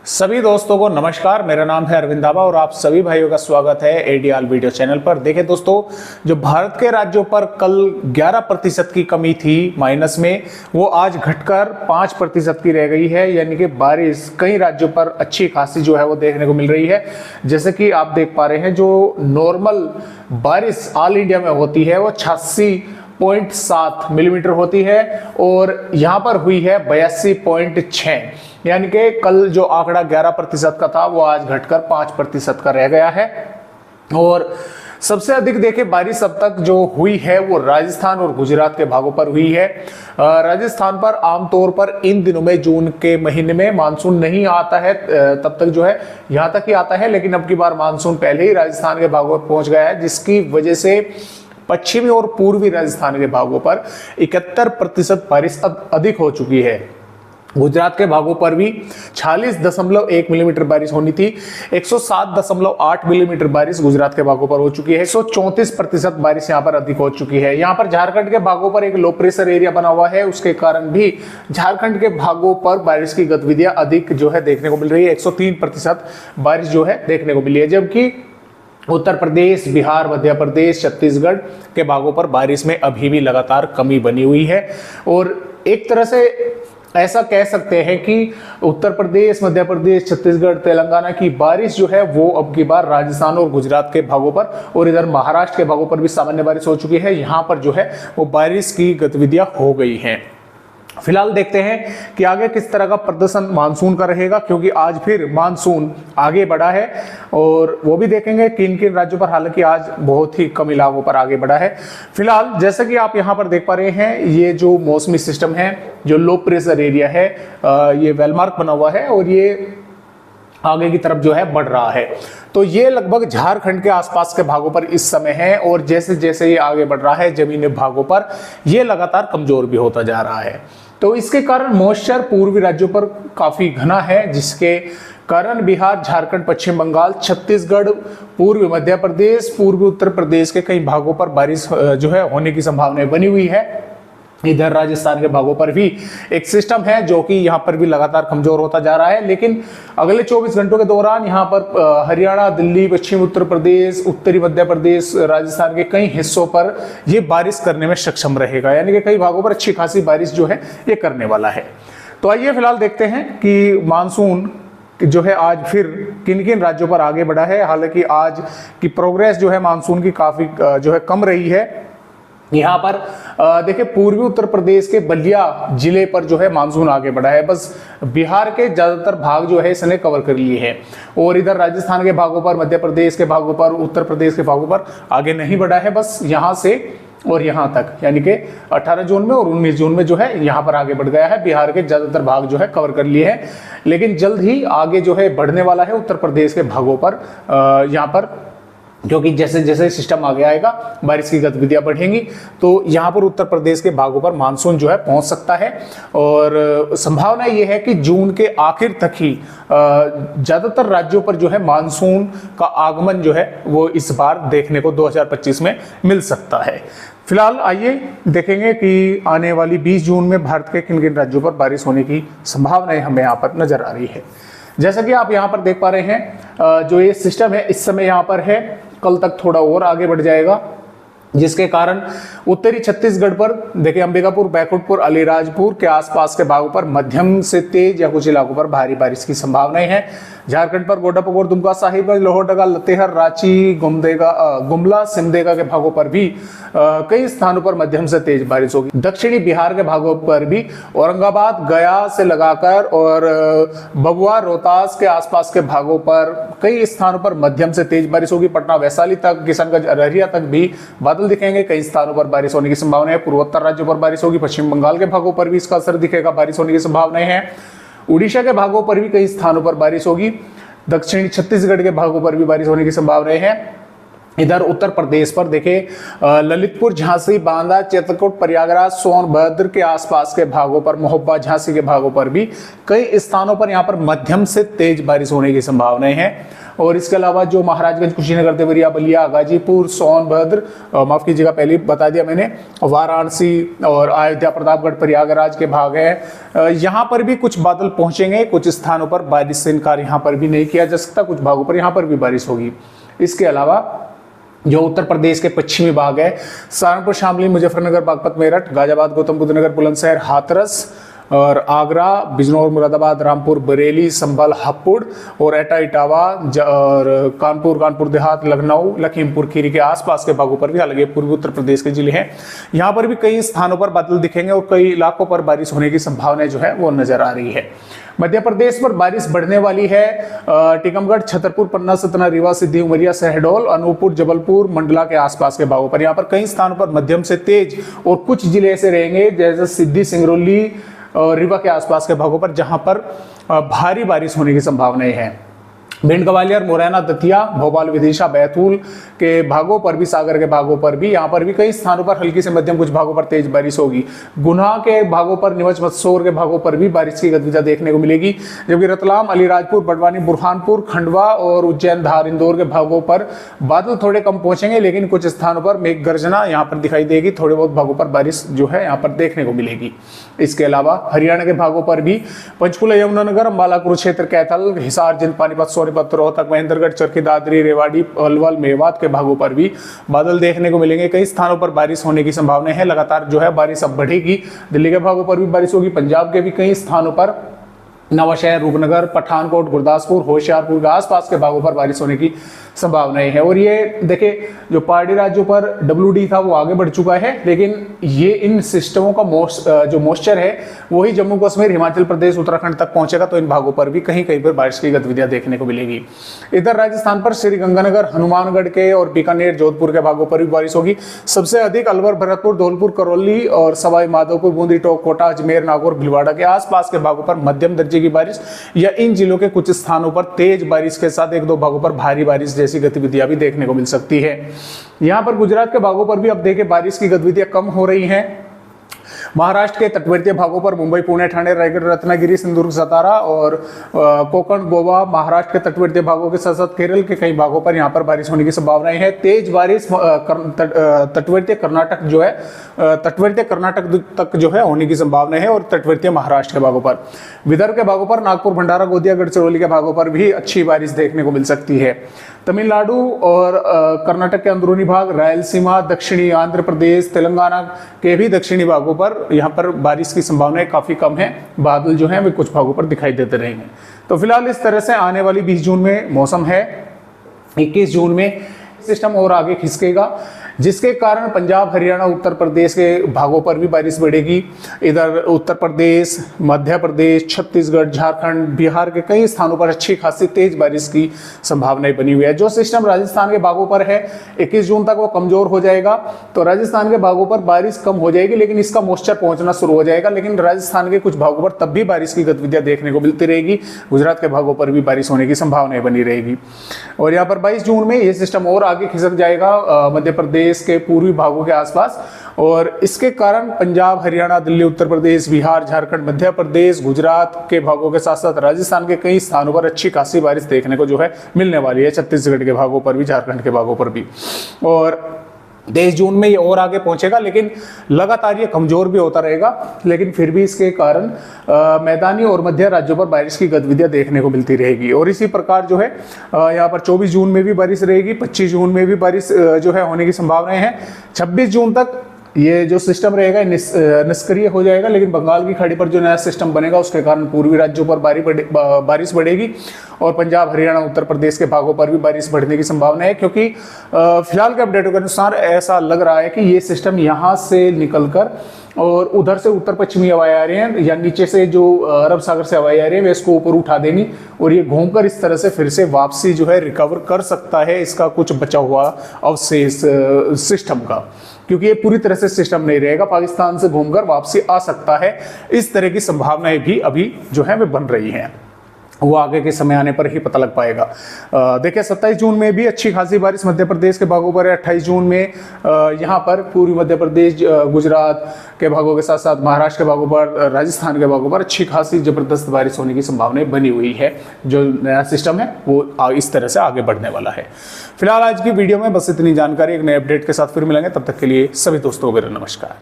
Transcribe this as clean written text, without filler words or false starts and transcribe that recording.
सभी दोस्तों को नमस्कार। मेरा नाम है अरविंद धाबा और आप सभी भाइयों का स्वागत है एडीआल वीडियो चैनल पर। देखिए दोस्तों, जो भारत के राज्यों पर कल 11% की कमी थी माइनस में, वो आज घटकर 5% की रह गई है। यानी कि बारिश कई राज्यों पर अच्छी खासी जो है वो देखने को मिल रही है। जैसे कि आप देख पा रहे हैं, जो नॉर्मल बारिश ऑल इंडिया में होती है वो 86.7 मिलीमीटर होती है और यहाँ पर हुई है 82.6। यानी कि कल जो आंकड़ा 11% का था वो आज घटकर 5% का रह गया है। और सबसे अधिक देखे बारिश अब तक जो हुई है वो राजस्थान और गुजरात के भागों पर हुई है। राजस्थान पर आमतौर पर इन दिनों में जून के महीने में मानसून नहीं आता है, तब तक जो है यहाँ तक ही आता है, लेकिन अब की बार मानसून पहले ही राजस्थान के भागों पर पहुंच गया है, जिसकी वजह से पश्चिमी और पूर्वी राजस्थान के भागों पर 71% बारिश अधिक हो चुकी है। गुजरात के भागों पर भी 46.1 मिलीमीटर बारिश होनी थी। 107.8 मिलीमीटर बारिश गुजरात के भागों पर हो चुकी है। 134% बारिश यहाँ पर अधिक हो चुकी है। यहाँ पर झारखंड के भागों पर एक लो प्रेशर एरिया बना हुआ है, उसके कारण भी झारखंड के भागों पर बारिश की गतिविधियां अधिक जो है देखने को मिल रही है। 103% बारिश जो है देखने को मिली है, जबकि उत्तर प्रदेश, बिहार, मध्य प्रदेश, छत्तीसगढ़ के भागों पर बारिश में अभी भी लगातार कमी बनी हुई है। और एक तरह से ऐसा कह सकते हैं कि उत्तर प्रदेश, मध्य प्रदेश, छत्तीसगढ़, तेलंगाना की बारिश जो है वो अब की बार राजस्थान और गुजरात के भागों पर और इधर महाराष्ट्र के भागों पर भी सामान्य बारिश हो चुकी है। यहाँ पर जो है वो बारिश की गतिविधियां हो गई हैं। फिलहाल देखते हैं कि आगे किस तरह का प्रदर्शन मानसून का रहेगा, क्योंकि आज फिर मानसून आगे बढ़ा है और वो भी देखेंगे किन किन राज्यों पर। हालांकि आज बहुत ही कम इलाकों पर आगे बढ़ा है। फिलहाल जैसा कि आप यहाँ पर देख पा रहे हैं, ये जो मौसमी सिस्टम है, जो लो प्रेशर एरिया है, ये वेलमार्क बना हुआ है और ये आगे की तरफ जो है बढ़ रहा है। तो ये लगभग झारखंड के आसपास के भागों पर इस समय है और जैसे जैसे ये आगे बढ़ रहा है जमीनी भागों पर ये लगातार कमजोर भी होता जा रहा है। तो इसके कारण मॉइस्चर पूर्वी राज्यों पर काफी घना है, जिसके कारण बिहार, झारखंड, पश्चिम बंगाल, छत्तीसगढ़, पूर्वी मध्य प्रदेश, पूर्वी उत्तर प्रदेश के कई भागों पर बारिश जो है होने की संभावना बनी हुई है। इधर राजस्थान के भागों पर भी एक सिस्टम है जो कि यहाँ पर भी लगातार कमजोर होता जा रहा है, लेकिन अगले 24 घंटों के दौरान यहाँ पर हरियाणा, दिल्ली, पश्चिम उत्तर प्रदेश, उत्तरी मध्य प्रदेश, राजस्थान के कई हिस्सों पर ये बारिश करने में सक्षम रहेगा। यानी कि कई भागों पर अच्छी खासी बारिश जो है ये करने वाला है। तो आइए फिलहाल देखते हैं कि मानसून जो है आज फिर किन किन राज्यों पर आगे बढ़ा है। हालांकि आज की प्रोग्रेस जो है मानसून की काफी जो है कम रही है। यहाँ पर देखिए, पूर्वी उत्तर प्रदेश के बलिया जिले पर जो है मानसून आगे बढ़ा है। बस बिहार के ज्यादातर भाग जो है इसने कवर कर लिए हैं और इधर राजस्थान के भागों पर, मध्य प्रदेश के भागों पर, उत्तर प्रदेश के भागों पर आगे नहीं बढ़ा है। बस यहाँ से और यहाँ तक, यानी कि 18 जून में और 19 जून में जो है यहाँ पर आगे बढ़ गया है। बिहार के ज्यादातर भाग जो है कवर कर लिए हैं, लेकिन जल्द ही आगे जो है बढ़ने वाला है उत्तर प्रदेश के भागों पर। यहाँ पर क्योंकि जैसे जैसे सिस्टम आगे आएगा बारिश की गतिविधियां बढ़ेंगी, तो यहाँ पर उत्तर प्रदेश के भागों पर मानसून जो है पहुंच सकता है। और संभावना ये है कि जून के आखिर तक ही ज्यादातर राज्यों पर जो है मानसून का आगमन जो है वो इस बार देखने को 2025 में मिल सकता है। फिलहाल आइए देखेंगे कि आने वाली 20 जून में भारत के किन किन राज्यों पर बारिश होने की संभावनाएं हमें यहाँ पर नजर आ रही है। जैसा कि आप यहाँ पर देख पा रहे हैं, जो ये सिस्टम है इस समय यहाँ पर है, कल तक थोड़ा और आगे बढ़ जाएगा, जिसके कारण उत्तरी छत्तीसगढ़ पर देखिए अंबिकापुर, बैकुंठपुर, अलीराजपुर के आसपास के भागों पर मध्यम से तेज या कुछ इलाकों पर भारी बारिश की संभावनाएं हैं। झारखंड पर गोड्डापगोड़, दुमका, साहिबगंज, लोहरदगा, लतेहर, रांची, गुमला, सिमदेगा के भागों पर भी कई स्थानों पर मध्यम से तेज बारिश होगी। दक्षिणी बिहार के भागों पर भी औरंगाबाद, गया से लगाकर और बबुआ, रोहतास के आसपास के भागों पर कई स्थानों पर मध्यम से तेज बारिश होगी। पटना, वैशाली तक, किशनगंज, अररिया तक भी बादल दिखेंगे। कई स्थानों पर बारिश होने की संभावना है। पूर्वोत्तर राज्यों पर बारिश होगी। पश्चिम बंगाल के भागों पर भी इसका असर दिखेगा, बारिश होने की संभावनाएं हैं। उड़ीसा के भागों पर भी कई स्थानों पर बारिश होगी। दक्षिणी छत्तीसगढ़ के भागों पर भी बारिश होने की संभावनाएं हैं। इधर उत्तर प्रदेश पर देखें ललितपुर, झांसी, बांदा, चित्रकूट, प्रयागराज, सोनभद्र के आसपास के भागों पर, महोबा, झांसी के भागों पर भी कई स्थानों पर यहाँ पर मध्यम से तेज बारिश होने की संभावनाएं हैं। और इसके अलावा जो महाराजगंज, कुशीनगर, देवरिया, बलिया, गाजीपुर, सोनभद्र, माफ कीजिएगा पहले बता दिया मैंने, वाराणसी और अयोध्या, प्रतापगढ़, प्रयागराज के भाग हैं, यहाँ पर भी कुछ बादल पहुंचेंगे। कुछ स्थानों पर बारिश से इनकार यहाँ पर भी नहीं किया जा सकता, कुछ भागों पर यहाँ पर भी बारिश होगी। इसके अलावा जो उत्तर प्रदेश के पश्चिमी भाग है, सहारनपुर, शामली, मुजफ्फरनगर, बागपत, मेरठ, गाजियाबाद, गौतम बुद्ध नगर, बुलंदशहर, हाथरस और आगरा, बिजनौर, मुरादाबाद, रामपुर, बरेली, संभल, हापुड़ और एटा, इटावा और कानपुर देहात, लखनऊ, लखीमपुर खीरी के आसपास के भागों पर भी, हालांकि पूर्वी उत्तर प्रदेश के जिले हैं, यहाँ पर भी कई स्थानों पर बादल दिखेंगे और कई इलाकों पर बारिश होने की संभावना जो है वो नजर आ रही है। मध्य प्रदेश पर बारिश बढ़ने वाली है। टीकमगढ़, छतरपुर, पन्ना, सतना, रीवा, सिद्धि, उमरिया, शहडोल, अनूपपुर, जबलपुर, मंडला के आसपास के भागों पर यहाँ पर कई स्थानों पर मध्यम से तेज और कुछ जिले ऐसे रहेंगे जैसे सिद्धि, सिंगरौली और रीवा के आसपास के भागों पर जहां पर भारी बारिश होने की संभावनाएं हैं। भिंड, ग्वालियर, मुरैना, दतिया, भोपाल, विदिशा, बैतूल के भागों पर भी, सागर के भागों पर भी, यहाँ पर भी कई स्थानों पर हल्की से मध्यम, कुछ भागों पर तेज बारिश होगी। गुना के भागों पर, नीमच, मंदसौर के भागों पर भी बारिश की गतिविधियां देखने को मिलेगी। जबकि रतलाम, अलीराजपुर, बड़वानी, बुरहानपुर, खंडवा और उज्जैन, धार, इंदौर के भागों पर बादल थोड़े कम पहुंचेंगे, लेकिन कुछ स्थानों पर मेघ गर्जना यहाँ पर दिखाई देगी। थोड़े बहुत भागों पर बारिश जो है यहाँ पर देखने को मिलेगी। इसके अलावा हरियाणा के भागों पर भी पंचकुला, यमुनानगर, अंबाला, कुरुक्षेत्र, कैथल, हिसार, जिंद, पानीपत, सोनीपत, रोहतक, महेंद्रगढ़, चरखी दादरी, रेवाड़ी, अलवर, मेवात के भागों पर भी बादल देखने को मिलेंगे। कई स्थानों पर बारिश होने की संभावना है। लगातार जो है बारिश अब बढ़ेगी। दिल्ली के भागों पर भी बारिश होगी। पंजाब के भी कई स्थानों पर, नवाशहर, रूपनगर, पठानकोट, गुरदासपुर, होशियारपुर के आसपास के भागों पर बारिश होने की संभावनाएं है। और ये देखिए जो पहाड़ी राज्यों पर WD था वो आगे बढ़ चुका है, लेकिन ये इन सिस्टमों का जो मॉइस्चर है वही जम्मू कश्मीर, हिमाचल प्रदेश, उत्तराखंड तक पहुंचेगा, तो इन भागों पर भी कहीं कहीं पर बारिश की गतिविधियां देखने को मिलेगी। इधर राजस्थान पर श्रीगंगानगर, हनुमानगढ़ के और बीकानेर, जोधपुर के भागों पर भी बारिश होगी। सबसे अधिक अलवर, भरतपुर, धौलपुर, करौली और सवाई माधोपुर, बूंदी, टोंक, कोटा, अजमेर, नागौर, भीलवाड़ा के आसपास के भागों पर मध्यम दर्जे की बारिश या इन जिलों के कुछ स्थानों पर तेज बारिश के साथ एक दो भागों पर भारी बारिश जैसी गतिविधियां भी देखने को मिल सकती है। यहां पर गुजरात के भागों पर भी अब देखिए बारिश की गतिविधियां कम हो रही हैं। महाराष्ट्र के तटवर्तीय भागों पर मुंबई, पुणे, ठाणे, रायगढ़, रत्नागिरी, सिंधुदुर्ग, सतारा और कोकण, गोवा, महाराष्ट्र के तटवर्तीय भागों के साथ साथ केरल के कई भागों पर यहां पर बारिश होने की संभावनाएं है। तेज बारिश तटवर्तीय कर्नाटक जो है, तटवर्तीय कर्नाटक तक जो है होने की संभावना है और तटवर्तीय महाराष्ट्र के भागों पर, विदर्भ के भागों पर, नागपुर, भंडारा, गोंदिया, गढ़चिरौली के भागों पर भी अच्छी बारिश देखने को मिल सकती है। तमिलनाडु और कर्नाटक के अंदरूनी भाग, रायलसीमा, दक्षिणी आंध्र प्रदेश, तेलंगाना के भी दक्षिणी भागों पर यहाँ पर बारिश की संभावनाएं काफी कम है। बादल जो हैं वे कुछ भागों पर दिखाई देते रहेंगे। तो फिलहाल इस तरह से आने वाली 20 जून में मौसम है। 21 जून में सिस्टम और आगे खिसकेगा, जिसके कारण पंजाब, हरियाणा, उत्तर प्रदेश के भागों पर भी बारिश बढ़ेगी। इधर उत्तर प्रदेश, मध्य प्रदेश, छत्तीसगढ़, झारखंड, बिहार के कई स्थानों पर अच्छी खासी तेज बारिश की संभावनाएं बनी हुई है। जो सिस्टम राजस्थान के भागों पर है 21 जून तक वो कमजोर हो जाएगा, तो राजस्थान के भागों पर बारिश कम हो जाएगी, लेकिन इसका मॉइस्चर पहुंचना शुरू हो जाएगा। लेकिन राजस्थान के कुछ भागों पर तब भी बारिश की गतिविधियां देखने को मिलती रहेगी। गुजरात के भागों पर भी बारिश होने की संभावनाएं बनी रहेगी। और यहाँ पर 22 जून में ये सिस्टम और आगे खिसक जाएगा मध्य प्रदेश के पूर्वी भागों के आसपास, और इसके कारण पंजाब, हरियाणा, दिल्ली, उत्तर प्रदेश, बिहार, झारखंड, मध्य प्रदेश, गुजरात के भागों के साथ साथ राजस्थान के कई स्थानों पर अच्छी खासी बारिश देखने को जो है मिलने वाली है। छत्तीसगढ़ के भागों पर भी, झारखंड के भागों पर भी। और 23 जून में ये और आगे पहुंचेगा, लेकिन लगातार ये कमजोर भी होता रहेगा। लेकिन फिर भी इसके कारण मैदानी और मध्य राज्यों पर बारिश की गतिविधियां देखने को मिलती रहेगी। और इसी प्रकार जो है यहाँ पर 24 जून में भी बारिश रहेगी, 25 जून में भी बारिश जो है होने की संभावनाएं हैं। 26 जून तक ये जो सिस्टम रहेगा निष्क्रिय हो जाएगा, लेकिन बंगाल की खाड़ी पर जो नया सिस्टम बनेगा उसके कारण पूर्वी राज्यों पर बारिश बढ़ेगी और पंजाब, हरियाणा, उत्तर प्रदेश के भागों पर भी बारिश बढ़ने की संभावना है। क्योंकि फिलहाल के अपडेटों के अनुसार ऐसा लग रहा है कि ये सिस्टम यहाँ से निकलकर और उधर से उत्तर पश्चिमी हवाएं आ रही हैं, या नीचे से जो अरब सागर से हवाएं आ रही हैं वे इसको ऊपर उठा देनी और ये घूमकर इस तरह से फिर से वापसी जो है रिकवर कर सकता है इसका कुछ बचा हुआ अवशेष सिस्टम का, क्योंकि ये पूरी तरह से सिस्टम नहीं रहेगा, पाकिस्तान से घूमकर वापसी आ सकता है। इस तरह की संभावनाएं भी अभी जो है वे बन रही हैं। वो आगे के समय आने पर ही पता लग पाएगा। देखिए 27 जून में भी अच्छी खासी बारिश मध्य प्रदेश के भागों पर है। 28 जून में यहाँ पर पूर्वी मध्य प्रदेश, गुजरात के भागों के साथ साथ महाराष्ट्र के भागों पर, राजस्थान के भागों पर अच्छी खासी जबरदस्त बारिश होने की संभावना बनी हुई है। जो नया सिस्टम है वो इस तरह से आगे बढ़ने वाला है। फिलहाल आज की वीडियो में बस इतनी जानकारी। एक नए अपडेट के साथ फिर मिलेंगे, तब तक के लिए सभी दोस्तों को मेरा नमस्कार।